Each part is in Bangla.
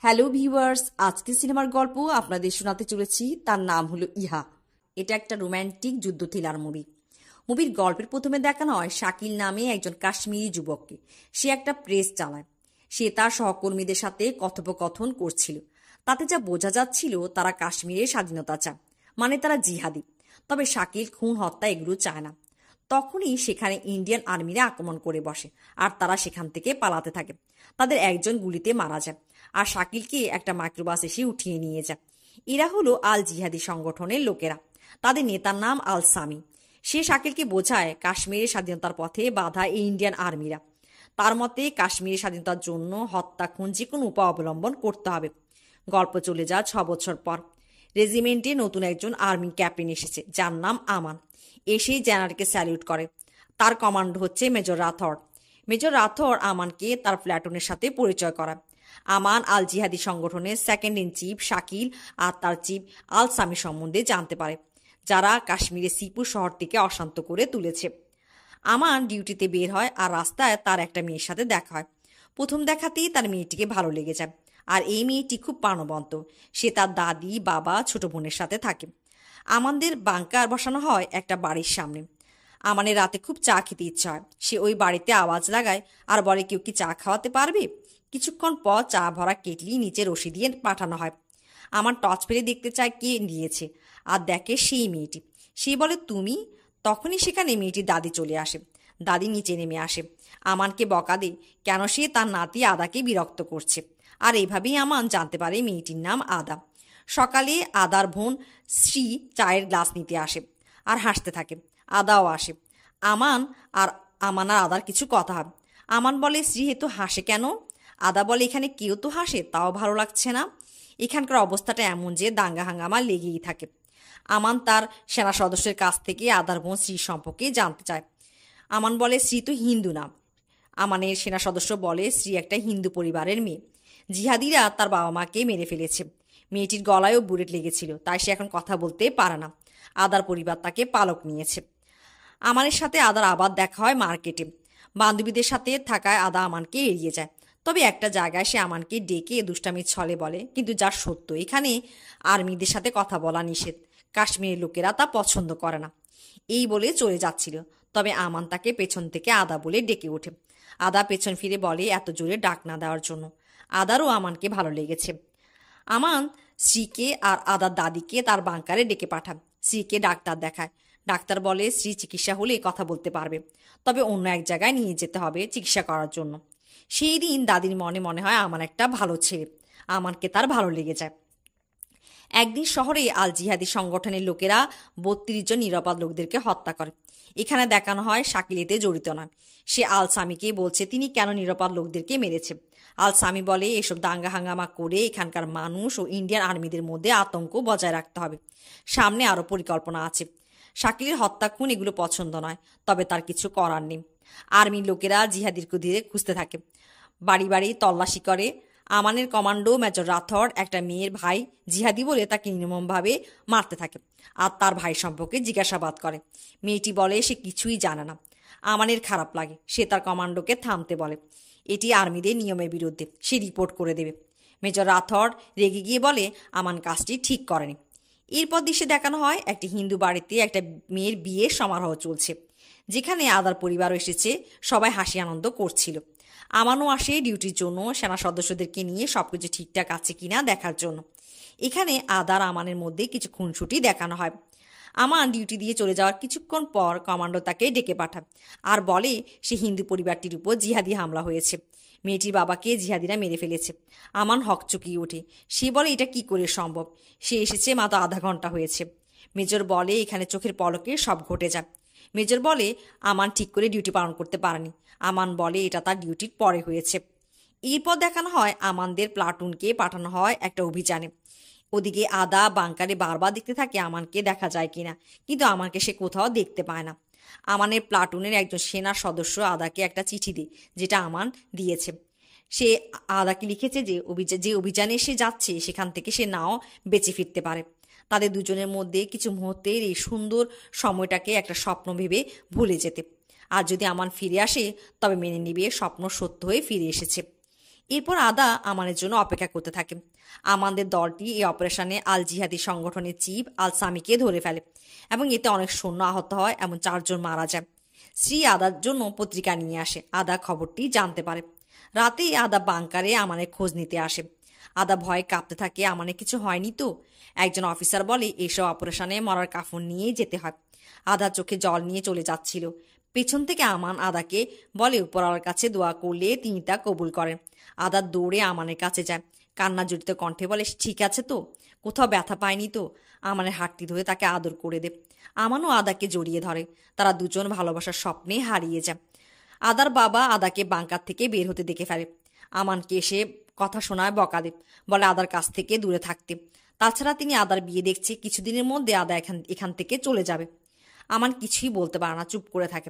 হ্যালো ভিউয়ার্স, আজকে সিনেমার গল্প আপনাদের শোনাতে চলেছি। তার নাম হলো ইহা। এটা একটা রোম্যান্টিক যুদ্ধ থ্রিলার মুভি। মুভির গল্পের প্রথমে দেখানো হয় শাকিল নামে একজন কাশ্মীরি যুবককে। সে একটা প্রেস চালায়। সে তার সহকর্মীদের সাথে কথোপকথন করছিল। তাতে যা বোঝা যাচ্ছিল তারা কাশ্মীরের স্বাধীনতা চায়, মানে তারা জিহাদি। তবে শাকিল খুন হত্যা এগুলো চায় না। তখনই সেখানে ইন্ডিয়ান আর্মিরা আক্রমণ করে বসে, আর তারা সেখান থেকে পালাতে থাকে। তাদের একজন গুলিতে মারা যায়, আর শাকিলকে একটা মাইক্রোবাস এসে উঠিয়ে নিয়ে যায়। এরা হলো আল জিহাদি সংগঠনের লোকেরা। তাদের নেতার নাম আল সামি। সে শাকিলকে বোঝায় কাশ্মীরের স্বাধীনতার পথে বাধা এই ইন্ডিয়ান আর্মিরা। তার মতে কাশ্মীরের স্বাধীনতার জন্য হত্যা, খুন, যে কোনো উপায় অবলম্বন করতে হবে। গল্প চলে যায় 6 বছর পর। রেজিমেন্টে নতুন একজন আর্মি ক্যাপ্টেন এসেছে, যার নাম আমান। এসেই জেনারেলকে স্যালিউট করে। তার কমান্ড হচ্ছে মেজর রাথর। মেজর রাথর আমানকে তার প্ল্যাটুনের সাথে পরিচয় করায়। আমান আল জিহাদি সংগঠনের সেকেন্ড ইন চিফ শাকিল আর তার চিফ আল সামি সম্বন্ধে জানতে পারে, যারা কাশ্মীরের সিপুর শহরটিকে অশান্ত করে তুলেছে। আমান ডিউটিতে বের হয়, আর রাস্তায় তার একটা মেয়ের সাথে দেখা হয়। প্রথম দেখাতেই তার মেয়েটিকে ভালো লেগে যায়। আর এই মেয়েটি খুব প্রাণবন্ত। সে তার দাদি, বাবা, ছোট বোনের সাথে থাকে। আমাদের বাংকার বসানো হয় একটা বাড়ির সামনে। আমানের রাতে খুব চা খেতে ইচ্ছা হয়। সে ওই বাড়িতে আওয়াজ লাগায় আর বলে, কেউ কি চা খাওয়াতে পারবে? কিছুক্ষণ পর চা ভরা কেটলি নিচে রশি দিয়ে পাঠানো হয়। আমার টর্চ ফেলে দেখতে চায় কে দিয়েছে, আর দেখে সেই মেয়েটি। সে বলে, তুমি? তখনই সেখানে মেয়েটির দাদি চলে আসে। দাদি নিচে নেমে আসে। আমানকে বকা দেয় কেন সে তার নাতি আদাকে বিরক্ত করছে। আর এভাবেই আমান জানতে পারে মেয়েটির নাম আদা। সকালে আদার বোন শ্রী চায়ের গ্লাস নিতে আসে আর হাসতে থাকে। আদাও আসে। আমান আর আদার কিছু কথা হয়। আমান বলে, শ্রী এত হাসে কেন? আদা বলে, এখানে কেউ তো হাসে, তাও ভালো লাগছে না। এখানকার অবস্থাটা এমন যে দাঙ্গা হাঙ্গামা লেগেই থাকে। আমান তার সেনা সদস্যের কাছ থেকে আদার বোন শ্রী সম্পর্কে জানতে চায়। আমান বলে, শ্রী তো হিন্দু না। আমানের সেনা সদস্য বলে, শ্রী একটা হিন্দু পরিবারের মেয়ে। জিহাদিরা তার বাবা মাকে মেরে ফেলেছে। মেয়েটির গলায়ও বুলেট লেগেছিল, তাই সে এখন কথা বলতে পারে না। আদার পরিবার তাকে পালক নিয়েছে। আমানের সাথে আদার আবার দেখা হয় মার্কেটে। বান্ধবীদের সাথে থাকায় আদা আমানকে এড়িয়ে যায়। তবে একটা জায়গায় সে আমানকে ডেকে দুষ্টামির ছলে বলে, কিন্তু যা সত্য, এখানে আর্মিদের সাথে কথা বলা নিষেধ। কাশ্মীরের লোকেরা তা পছন্দ করে না। এই বলে চলে যাচ্ছিল, তবে আমান তাকে পেছন থেকে আদা বলে ডেকে ওঠে। আদা পেছন ফিরে বলে এত জোরে ডাক না দেওয়ার জন্য। আদারও আমানকে ভালো লেগেছে। আমান শ্রীকে আর আদার দাদিকে তার বাংকারে ডেকে পাঠান। শ্রীকে ডাক্তার দেখায়। ডাক্তার বলে, শ্রী চিকিৎসা হলে কথা বলতে পারবে, তবে অন্য এক জায়গায় নিয়ে যেতে হবে চিকিৎসা করার জন্য। সেই দিন দাদির মনে মনে হয় আমার একটা ভালো ছেলে। আমানকে তার ভালো লেগে যায়। একদিন শহরে আল জিহাদি সংগঠনের লোকেরা 32 জন নিরাপদ লোকদেরকে হত্যা করে। এখানে দেখানো হয় শাকিল এতে জড়িত নয়। সে আল সামিকে বলছে তিনি কেন নিরাপদ লোকদেরকে মেরেছে। আল সামি বলে, এসব দাঙ্গা হাঙ্গামা করে এখানকার মানুষ ও ইন্ডিয়ান আর্মিদের মধ্যে আতঙ্ক বজায় রাখতে হবে। সামনে আরও পরিকল্পনা আছে। শাকিলের হত্যা, খুন এগুলো পছন্দ নয়, তবে তার কিছু করার নেই। আর্মির লোকেরা জিহাদিকে ধীরে খুঁজতে থাকে। বাড়ি বাড়ি তল্লাশি করে। আমানের কমান্ডো মেজর রাথর একটা মেয়ের ভাই জিহাদি বলে তাকে নির্মমভাবে মারতে থাকে, আর তার ভাই সম্পর্কে জিজ্ঞাসাবাদ করে। মেয়েটি বলে সে কিছুই জানে না। আমানের খারাপ লাগে। সে তার কমান্ডোকে থামতে বলে। এটি আর্মিদের নিয়মের বিরুদ্ধে, সে রিপোর্ট করে দেবে। মেজর রাথর রেগে গিয়ে বলে আমান কাজটি ঠিক করেনি। এরপর দৃশ্যে দেখানো হয় একটি হিন্দু বাড়িতে একটা মেয়ের বিয়ের সমারোহ চলছে, যেখানে আদার পরিবারও এসেছে। সবাই হাসি আনন্দ করছিল। আমানও আসে ডিউটির জন্য, সেনা সদস্যদেরকে নিয়ে সবকিছু ঠিকঠাক আছে কিনা দেখার জন্য। এখানে আদার আমানের মধ্যে কিছু খুনসুটি দেখানো হয়। আমান ডিউটি দিয়ে চলে যাওয়ার কিছুক্ষণ পর কমান্ডো তাকে ডেকে পাঠায় আর বলে সে হিন্দু পরিবারটির উপর জিহাদি হামলা হয়েছে। মেয়েটির বাবাকে জিহাদিরা মেরে ফেলেছে। আমান হকচকিয়ে ওঠে। সে বলে এটা কি করে সম্ভব? সে এসেছে মাত্র আধা ঘন্টা হয়েছে। মেজর বলে এখানে চোখের পলকে সব ঘটে যায়। মেজর বলে আমান ঠিক করে ডিউটি পালন করতে পারেনি। আমান বলে এটা তার ডিউটির পরে হয়েছে। এরপর দেখানো হয় আমানদের প্লাটুনকে পাঠানো হয় একটা অভিযানে। ওদিকে আদা বাংকারে বারবার দেখতে থাকে আমানকে দেখা যায় কিনা, কিন্তু আমানকে সে কোথাও দেখতে পায় না। আমানের প্লাটুনের একজন সেনার সদস্য আদাকে একটা চিঠি দেয়, যেটা আমান দিয়েছে। সে আদাকে লিখেছে যে যে অভিযানে সে যাচ্ছে সেখান থেকে সে নাও বেঁচে ফিরতে পারে। তাদের দুজনের মধ্যে কিছু মুহূর্তের এই সুন্দর সময়টাকে একটা স্বপ্ন ভেবে ভুলে যেতে। আর যদি আমান ফিরে আসে তবে মেনে নিবে স্বপ্ন সত্য হয়ে ফিরে এসেছে। এরপর আদা আমানের জন্য অপেক্ষা করতে থাকে। আমাদের দলটি এই অপারেশনে আল জিহাদি সংগঠনের চিফ আল সামিকে ধরে ফেলে এবং এতে অনেক সৈন্য আহত হয় এবং 4 জন মারা যায়। শ্রী আদার জন্য পত্রিকা নিয়ে আসে। আদা খবরটি জানতে পারে। রাতে আদা বাংকারে আমানের খোঁজ নিতে আসে। আদা ভয়ে কাঁপতে থাকে, আমানের কিছু হয়নি তো? একজন অফিসার বলে এসব অপারেশনে মরার কাফন নিয়ে যেতে হয়। আদা চোখে জল নিয়ে চলে যাচ্ছিল। পেছন থেকে আমান আদাকে বলে উপরওয়ালার কাছে দোয়া করলে তিনি তা কবুল করেন। আদা দৌড়ে আমানের কাছে যায়, কান্না জড়িত কণ্ঠে বলে ঠিক আছে তো? কোথাও ব্যথা পায়নি তো? আমানের হাতটি ধরে তাকে আদর করে দে। আমানও আদাকে জড়িয়ে ধরে। তারা দুজন ভালোবাসার স্বপ্নে হারিয়ে যায়। আদার বাবা আদাকে বাংকার থেকে বের হতে দেখে ফেলে। আমানকে এসে কথা শোনায়, বকা দেব, বলে আদার কাছ থেকে দূরে থাকতে। তাছাড়া তিনি আদার বিয়ে দেখছে, কিছুদিনের মধ্যে আদা এখান থেকে চলে যাবে। আমান কিছুই বলতে পারে না, চুপ করে থাকে।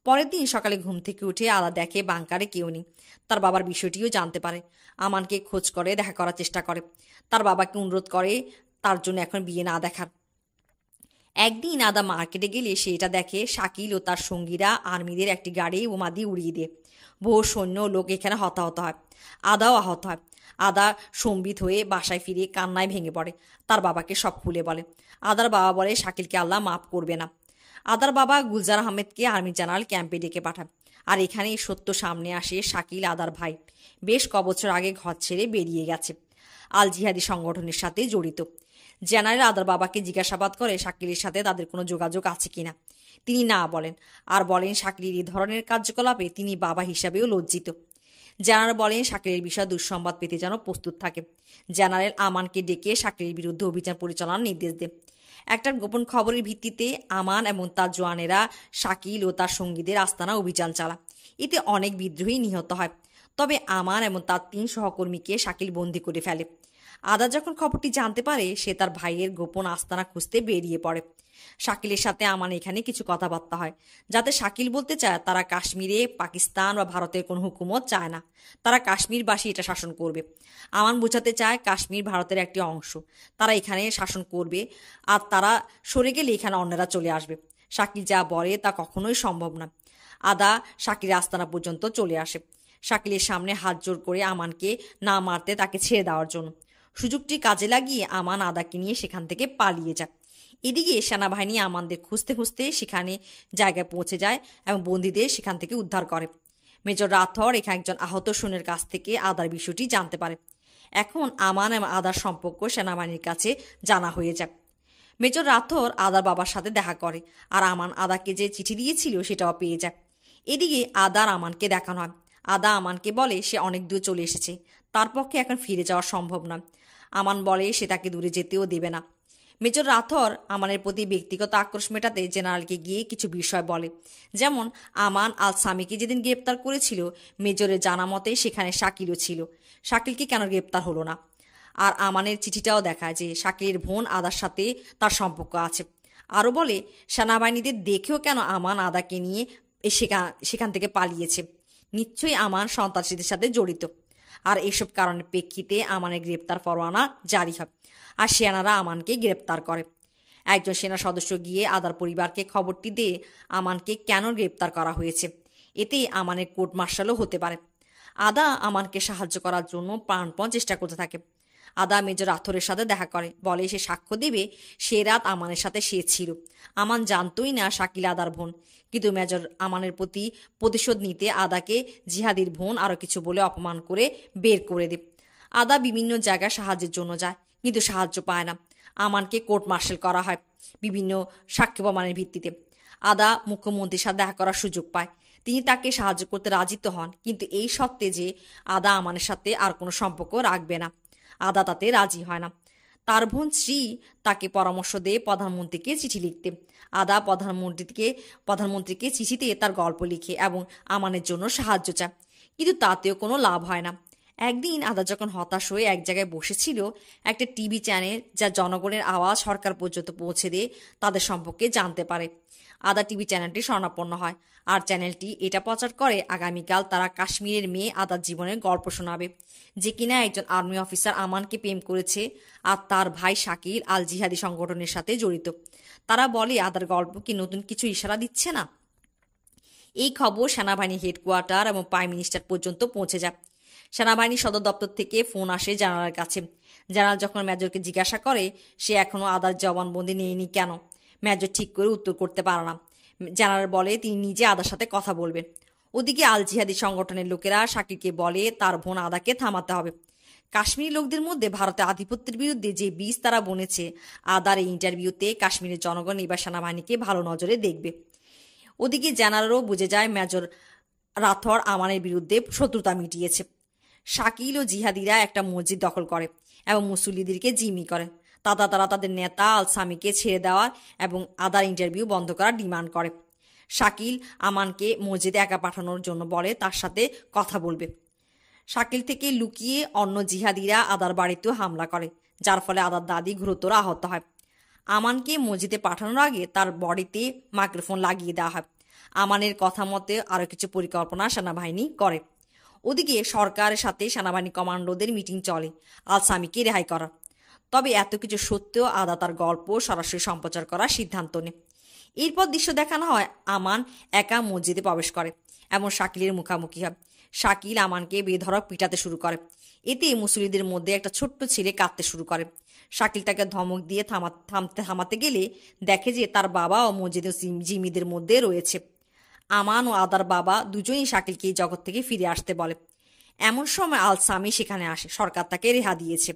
পরের দিন সকালে ঘুম থেকে উঠে আদা দেখে বাংকারে কেউ নেই। তার বাবার বিষয়টিও জানতে পারে। আমানকে খোঁজ করে, দেখা করার চেষ্টা করে। তার বাবাকে অনুরোধ করে তার জন্য এখন বিয়ে না দেখার। একদিন আদা মার্কেটে গেলে সে এটা দেখে শাকিল ও তার সঙ্গীরা আর্মিদের একটি গাড়ি বোমা দিয়ে উড়িয়ে দেয়। বহু সৈন্য লোক এখানে হতাহত হয়। আদাও আহত হয়। আদা সম্বিত হয়ে বাসায় ফিরে কান্নায় ভেঙে পড়ে। তার বাবাকে সব খুলে বলে। আদার বাবা বলে শাকিলকে আল্লাহ মাফ করবে না। আদার বাবা গুলজার আহমেদকে আর্মি জেনারেল ক্যাম্পে ডেকে পাঠায়। আর এখানে সত্য সামনে আসে, শাকিল আদার ভাই বেশ কবছর আগে ঘর ছেড়ে বেরিয়ে গেছে। আল জিহাদি সংগঠনের সাথে জড়িত। জেনারেল আদার বাবাকে জিজ্ঞাসাবাদ করে শাকিলের সাথে তাদের কোনো যোগাযোগ আছে কিনা। তিনি না বলেন, আর বলেন শাকিলের এই ধরনের কার্যকলাপে তিনি বাবা হিসাবেও লজ্জিত। জেনারেল বলেন শাকিলের বিষয়ে দুঃসংবাদ পেতে যেন প্রস্তুত থাকে। জেনারেল আমানকে ডেকে শাকিলের বিরুদ্ধে অভিযান পরিচালনার নির্দেশ দেন। একটা গোপন খবরের ভিত্তিতে আমান এবং তার জওয়ানেরা শাকিল ও তার সঙ্গীদের আস্তানা অভিযান চালায়। এতে অনেক বিদ্রোহী নিহত হয়। তবে আমান এবং তার 3 সহকর্মীকে শাকিল বন্দী করে ফেলে। আদা যখন খবরটি জানতে পারে, সে তার ভাইয়ের গোপন আস্তানা খুঁজতে বেরিয়ে পড়ে। শাকিলের সাথে আমান এখানে কিছু কথাবার্তা হয়, যাতে শাকিল বলতে চায় তারা কাশ্মীরে পাকিস্তান বা ভারতের কোনো হুকুমত চায় না। তারা কাশ্মীরবাসী এটা শাসন করবে। আমান বোঝাতে চায় কাশ্মীর ভারতের একটি অংশ, তারা এখানে শাসন করবে, আর তারা সরে গেলে এখানে অন্যরা চলে আসবে। শাকিল যা বলে তা কখনোই সম্ভব না। আদা শাকিলের আস্তানা পর্যন্ত চলে আসে, শাকিলের সামনে হাত জোর করে আমানকে না মারতে, তাকে ছেড়ে দেওয়ার জন্য। সুযোগটি কাজে লাগিয়ে আমান আদাকে নিয়ে সেখান থেকে পালিয়ে যায়। এদিকে সেনাবাহিনী আমানদের খুঁজতে খুঁজতে সেখানে জায়গায় পৌঁছে যায় এবং বন্দীদের সেখান থেকে উদ্ধার করে। মেজর রাথর এখানে একজন আহত সৈন্যের কাছ থেকে আদার বিষয়টি জানতে পারে। এখন আমান এবং আদার সম্পর্ক সেনাবাহিনীর কাছে জানা হয়ে যায়। মেজর রাথর আদার বাবার সাথে দেখা করে, আর আমান আদাকে যে চিঠি দিয়েছিল সেটাও পেয়ে যায়। এদিকে আদার আমানকে দেখানো হয়। আদা আমানকে বলে সে অনেক দূর চলে এসেছে, তার পক্ষে এখন ফিরে যাওয়া সম্ভব নয়। আমান বলে সে তাকে দূরে যেতেও দেবে না। মেজর রাথর আমানের প্রতি ব্যক্তিগত আক্রোশ মেটাতে জেনারেলকে গিয়ে কিছু বিষয় বলে, যেমন আমান আল সামিকে যেদিন গ্রেপ্তার করেছিল, মেজরের জানা মতে সেখানে শাকিলও ছিল। শাকিলকে কেন গ্রেপ্তার হলো না? আর আমানের চিঠিটাও দেখায় যে শাকিলের বোন আদার সাথে তার সম্পর্ক আছে। আরও বলে সেনাবাহিনীদের দেখেও কেন আমান আদাকে নিয়ে সেখান থেকে পালিয়েছে। নিশ্চয়ই আমান সন্ত্রাসীদের সাথে জড়িত। আর এসব কারণের প্রেক্ষিতে আমানের গ্রেপ্তার পরোয়ানা জারি হয়, আর সেনারা আমানকে গ্রেপ্তার করে। একজন সেনা সদস্য গিয়ে আদার পরিবারকে খবরটি দিয়ে আমানকে কেন গ্রেপ্তার করা হয়েছে। এতে আমানের কোর্ট মার্শালও হতে পারে। আদা আমানকে সাহায্য করার জন্য প্রাণপণ চেষ্টা করতে থাকে। আদা মেজর রাথরের সাথে দেখা করে, বলে সে সাক্ষ্য দেবে সে রাত আমানের সাথে সে ছিল। আমান জানতই না শাকিল আদার বোন, কিন্তু মেজর আমানের প্রতি প্রতিশোধ নিতে আদাকে জিহাদির বোন আরও কিছু বলে অপমান করে বের করে দেয়। আদা বিভিন্ন জায়গায় সাহায্যের জন্য যায়, কিন্তু সাহায্য পায় না। আমানকে কোর্ট মার্শাল করা হয় বিভিন্ন সাক্ষ্য প্রমাণের ভিত্তিতে। আদা মুখ্যমন্ত্রীর সাথে দেখা করার সুযোগ পায়। তিনি তাকে সাহায্য করতে রাজি তো হন, কিন্তু এই সত্ত্বে যে আদা আমানের সাথে আর কোনো সম্পর্ক রাখবে না। আদা তাতে রাজি হয় না। তার বোন শ্রী তাকে পরামর্শ দিয়ে প্রধানমন্ত্রীকে চিঠি লিখতে। আদা প্রধানমন্ত্রীকে চিঠিতে তার গল্প লিখে এবং আমানের জন্য সাহায্য চায়, কিন্তু তাতেও কোনো লাভ হয় না। একদিন আদা যখন হতাশ হয়ে এক জায়গায় বসেছিল, একটা টিভি চ্যানেল যা জনগণের আওয়াজ সরকার পর্যন্ত পৌঁছে দিয়ে তাদের সম্পর্কে জানতে পারে। আদা টিভি চ্যানেলটি শরণাপন্ন হয়, আর চ্যানেলটি এটা প্রচার করে আগামীকাল তারা কাশ্মীরের মেয়ে আদার জীবনের গল্প শোনাবে, যে কিনা একজন আর্মি অফিসার আমানকে প্রেম করেছে আর তার ভাই শাকিল আল জিহাদি সংগঠনের সাথে জড়িত। তারা বলে আদার গল্প কি নতুন কিছু ইশারা দিচ্ছে না? এই খবর সেনাবাহিনী হেডকোয়ার্টার এবং প্রাইম মিনিস্টার পর্যন্ত পৌঁছে যায়। সেনাবাহিনী সদর দপ্তর থেকে ফোন আসে জেনারেলের কাছে। জেনারেল যখন মেজরকে জিজ্ঞাসা করে সে এখনও আদার জবানবন্দি নেয়নি কেন, মেজর ঠিক করে উত্তর করতে পারে না। জেনারেল বলে তিনি নিজে আদার সাথে কথা বলবেন। ওদিকে আল জিহাদি সংগঠনের লোকেরা শাকিলকে বলে তার বোন আদাকে থামাতে হবে। কাশ্মীরি লোকদের মধ্যে ভারতের আধিপত্যের বিরুদ্ধে যে বীজ তারা বনেছে, আদার এই ইন্টারভিউতে কাশ্মীরের জনগণ এবার সেনাবাহিনীকে ভালো নজরে দেখবে। ওদিকে জেনারেলও বুঝে যায় মেজর রাথোর আমানের বিরুদ্ধে শত্রুতা মিটিয়েছে। শাকিল ও জিহাদিরা একটা মসজিদ দখল করে এবং মুসল্লিদেরকে জিম্মি করে। তারা তাদের নেতা আল সামিকে ছেড়ে দেওয়ার এবং আদার ইন্টারভিউ বন্ধ করার ডিমান্ড করে। শাকিল আমানকে মসজিদে একা পাঠানোর জন্য বলে তার সাথে কথা বলবে। শাকিল থেকে লুকিয়ে অন্য জিহাদিরা আদার বাড়িতেও হামলা করে, যার ফলে আদার দাদি গুরুতর আহত হয়। আমানকে মসজিদে পাঠানোর আগে তার বডিতে মাইক্রোফোন লাগিয়ে দেওয়া হয়। আমানের কথা মতে আরও কিছু পরিকল্পনা সেনাবাহিনী করে। ওদিকে সরকারের সাথে সেনাবাহিনী কমান্ডোদের মিটিং চলে আল সামিকে রেহাই করার। তবে এত কিছু সত্ত্বেও আদা তার গল্প সরাসরি সম্প্রচার করার সিদ্ধান্ত নেয়। এরপর দৃশ্য দেখানো হয় আমান একা মসজিদে প্রবেশ করে এবং শাকিলের মুখোমুখি হয়। শাকিল আমানকে বেধড়ক পিটাতে শুরু করে। এতে মুসল্লিদের মধ্যে একটা ছোট্ট ছেলে কাঁদতে শুরু করে। শাকিল তাকে ধমক দিয়ে থামাতে গেলে দেখে যে তার বাবা ও মসজিদের জিম্মিদের মধ্যে রয়েছে। আমান ও আদার বাবা দুজনই শাকিলকে এই জগৎ থেকে ফিরে আসতে বলে। এমন সময় আল সামি সেখানে আসে। সরকার তাকে রেহা দিয়েছে।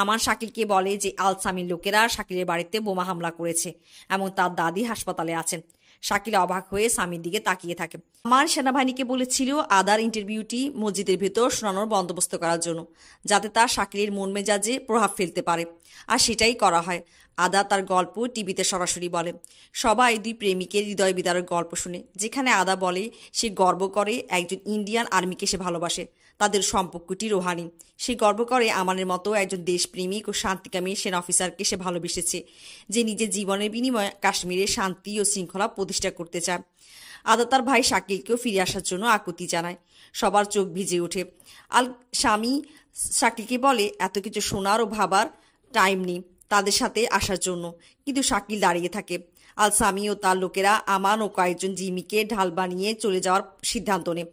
আমান শাকিলকে বলে যে আল সামির লোকেরা শাকিলের বাড়িতে বোমা হামলা করেছে এবং তার দাদি হাসপাতালে আছেন। শাকিল অবাক হয়ে স্বামীর দিকে তাকিয়ে থাকে। আমার সেনাবাহিনীকে বলেছিল আদার ইন্টারভিউটি মসজিদের ভেতর শোনানোর বন্দোবস্ত করার জন্য, যাতে তার শাকিলের মন মেজাজে প্রভাব ফেলতে পারে, আর সেটাই করা হয়। আদা তার গল্প টিভিতে সরাসরি বলে। সবাই দুই প্রেমিকের হৃদয় বিদারক গল্প শুনে, যেখানে আদা বলে সে গর্ব করে একজন ইন্ডিয়ান আর্মিকে সে ভালোবাসে, তাদের সম্পর্কটি রোহানি। সে গর্ব করে আমানের মতো একজন দেশপ্রেমিক ও শান্তিকামী সেনা অফিসারকে সে ভালোবেসেছে, যে নিজের জীবনের বিনিময়ে কাশ্মীরে শান্তি ও শৃঙ্খলা প্রতিষ্ঠা করতে চায়। আদা তার ভাই শাকিলকেও ফিরে আসার জন্য আকুতি জানায়। সবার চোখ ভিজে ওঠে। আল স্বামী শাকিলকে বলে এত কিছু শোনার ও ভাবার টাইম নেই তাদের সাথে আসার জন্য, কিন্তু শাকিল দাঁড়িয়ে থাকে। আল স্বামী ও তার লোকেরা আমান ও কয়েকজন জিমিকে ঢাল বানিয়ে চলে যাওয়ার সিদ্ধান্ত নেয়।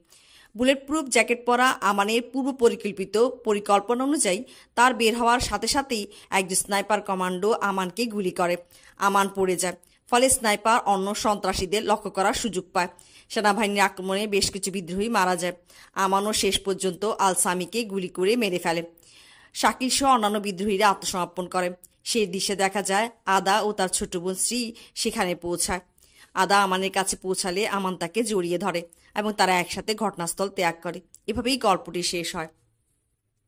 বুলেট প্রুফ জ্যাকেট পরা আমানের পূর্ব পরিকল্পিত পরিকল্পনা অনুযায়ী তার বের হওয়ার সাথে সাথেই একজন স্নাইপার কমান্ডো আমানকে গুলি করে। আমান পড়ে যায়। ফলে স্নাইপার অন্য সন্ত্রাসীদের লক্ষ্য করার সুযোগ পায়। সেনাবাহিনীর আক্রমণে বেশ কিছু বিদ্রোহী মারা যায়। আমানও শেষ পর্যন্ত আল সামিকে গুলি করে মেরে ফেলে। শাকিল সহ অন্যান্য বিদ্রোহীরা আত্মসমর্পণ করে। সেই দৃশ্যে দেখা যায় আদা ও তার ছোট বোন শ্রী সেখানে পৌঁছায়। আদা আমানের কাছে পৌঁছালে আমান তাকে জড়িয়ে ধরে এবং তারা একসাথে ঘটনাস্থল ত্যাগ করে। এভাবেই গল্পটি শেষ হয়।